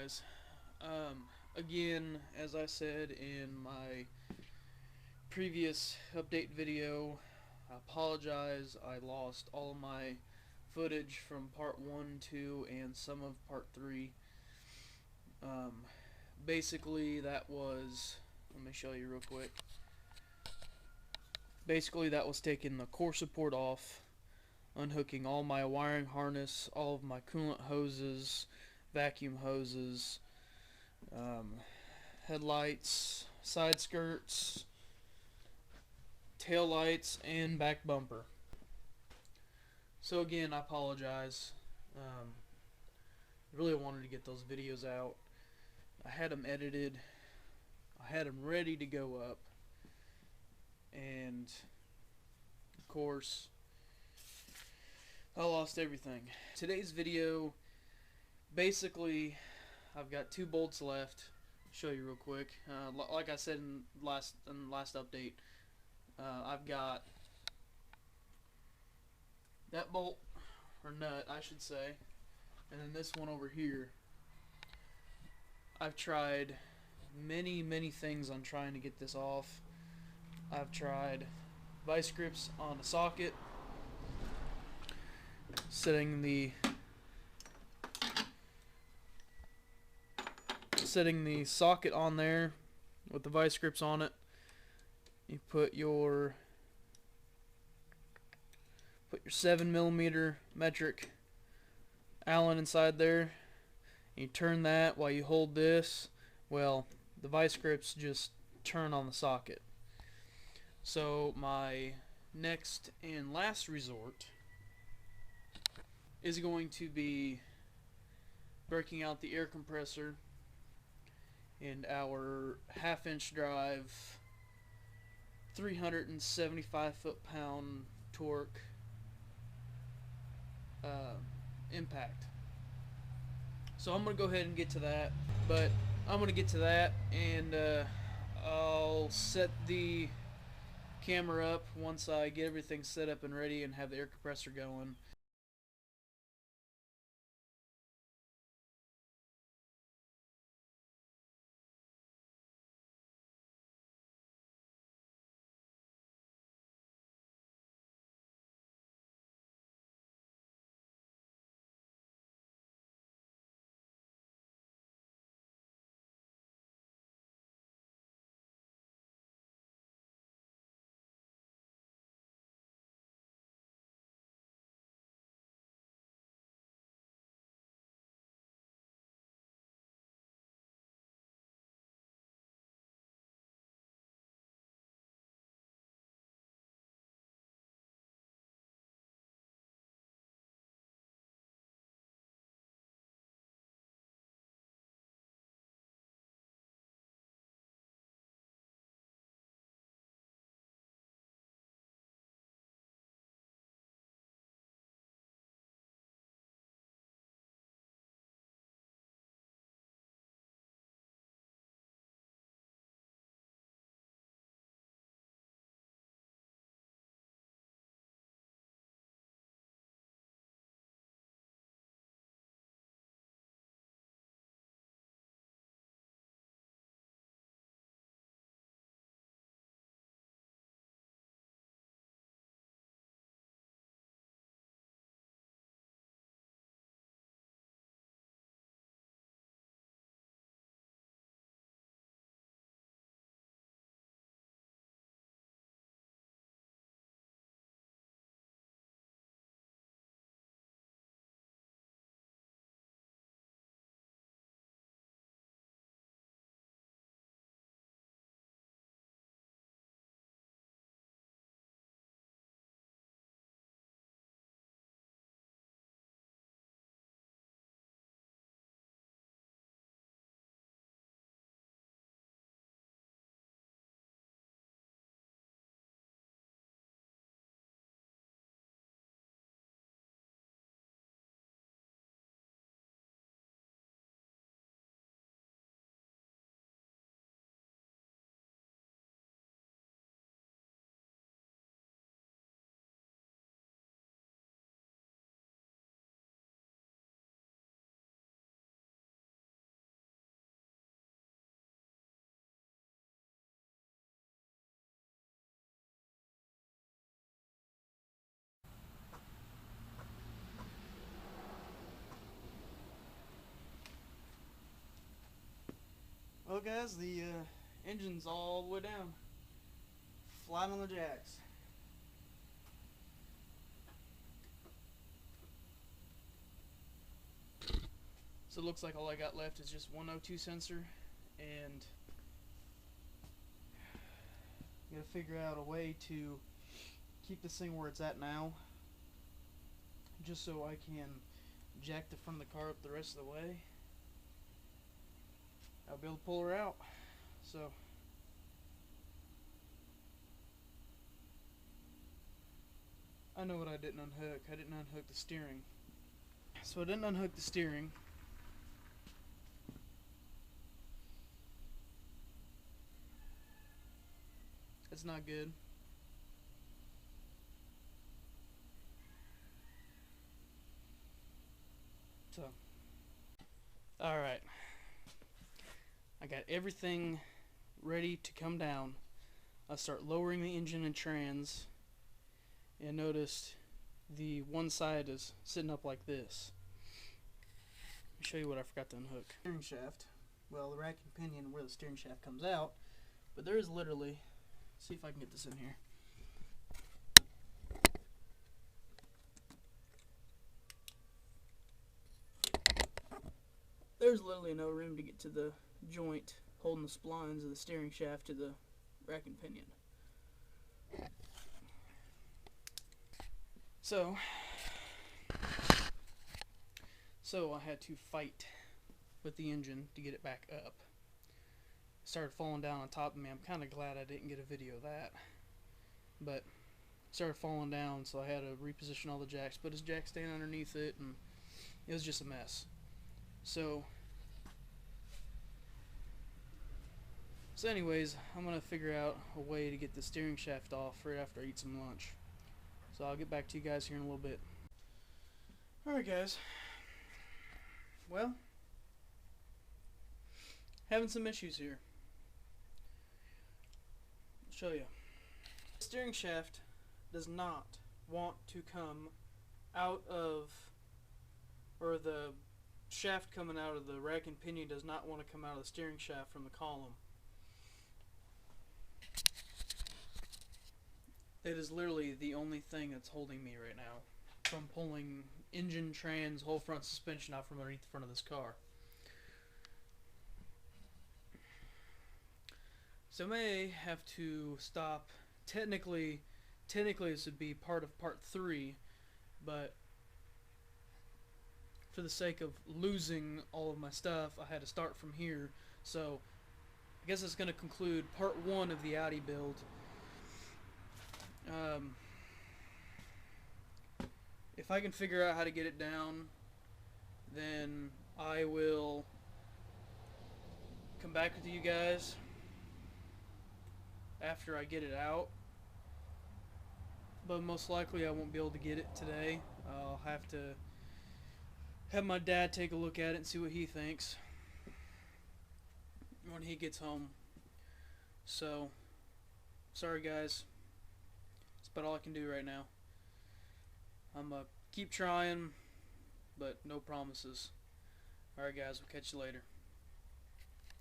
guys. Again, as I said in my previous update video, I apologize. I lost all of my footage from part 1, 2, and some of part 3. Um, Basically, that was. Let me show you real quick. Basically, that was taking the core support off, unhooking all my wiring harness, all of my coolant hoses, vacuum hoses, um, headlights, side skirts, tail lights, and back bumper. So again, I apologize. I really wanted to get those videos out. I had them edited. I had them ready to go up. And of course, I lost everything. Today's video, basically, I've got 2 bolts left. Show you real quick. Like I said in last update, I've got that bolt, or nut I should say, and then this one over here. I've tried many things on trying to get this off. I've tried vice grips on a socket, setting the socket on there with the vice grips on it. You put your 7mm metric Allen inside there. You turn that while you hold this. Well, the vice grips just turn on the socket. So my next and last resort is going to be breaking out the air compressor in our half-inch drive 375 foot-pound torque impact. So I'm going to go ahead and get to that, but I'm going to get to that, and I'll set the camera up once I get everything set up and ready and have the air compressor going. Well guys, the engine's all the way down, flat on the jacks. So it looks like all I got left is just one O2 sensor, and I gotta figure out a way to keep this thing where it's at now, just so I can jack the front of the car up the rest of the way. I'll be able to pull her out. So I know what I didn't unhook. I didn't unhook the steering. So I didn't unhook the steering. That's not good. So, alright. I got everything ready to come down. I start lowering the engine and trans, and noticed the one side is sitting up like this. Let me show you what I forgot to unhook. Steering shaft. Well, the rack and pinion where the steering shaft comes out, but there is literally, see if I can get this in here. There's literally no room to get to the joint holding the splines of the steering shaft to the rack and pinion. So I had to fight with the engine to get it back up. It started falling down on top of me. I'm kind of glad I didn't get a video of that. But it started falling down, so I had to reposition all the jacks, put his jack stand underneath it, and it was just a mess. So anyways, I'm going to figure out a way to get the steering shaft off right after I eat some lunch. So I'll get back to you guys here in a little bit. Alright guys. Well, having some issues here. I'll show you. The steering shaft does not want to come out of, or the shaft coming out of the rack and pinion does not want to come out of the steering shaft from the column. It is literally the only thing that's holding me right now from pulling engine, trans, whole front suspension out from underneath the front of this car. So I may have to stop. Technically this would be part of part 3, but for the sake of losing all of my stuff, I had to start from here. So I guess it's going to conclude part 1 of the Audi build. If I can figure out how to get it down, then I will come back with you guys after I get it out. But most likely I won't be able to get it today. I'll have to have my dad take a look at it and see what he thinks when he gets home. So, sorry guys. That's about all I can do right now. I'm gonna keep trying, but no promises. Alright guys, we'll catch you later.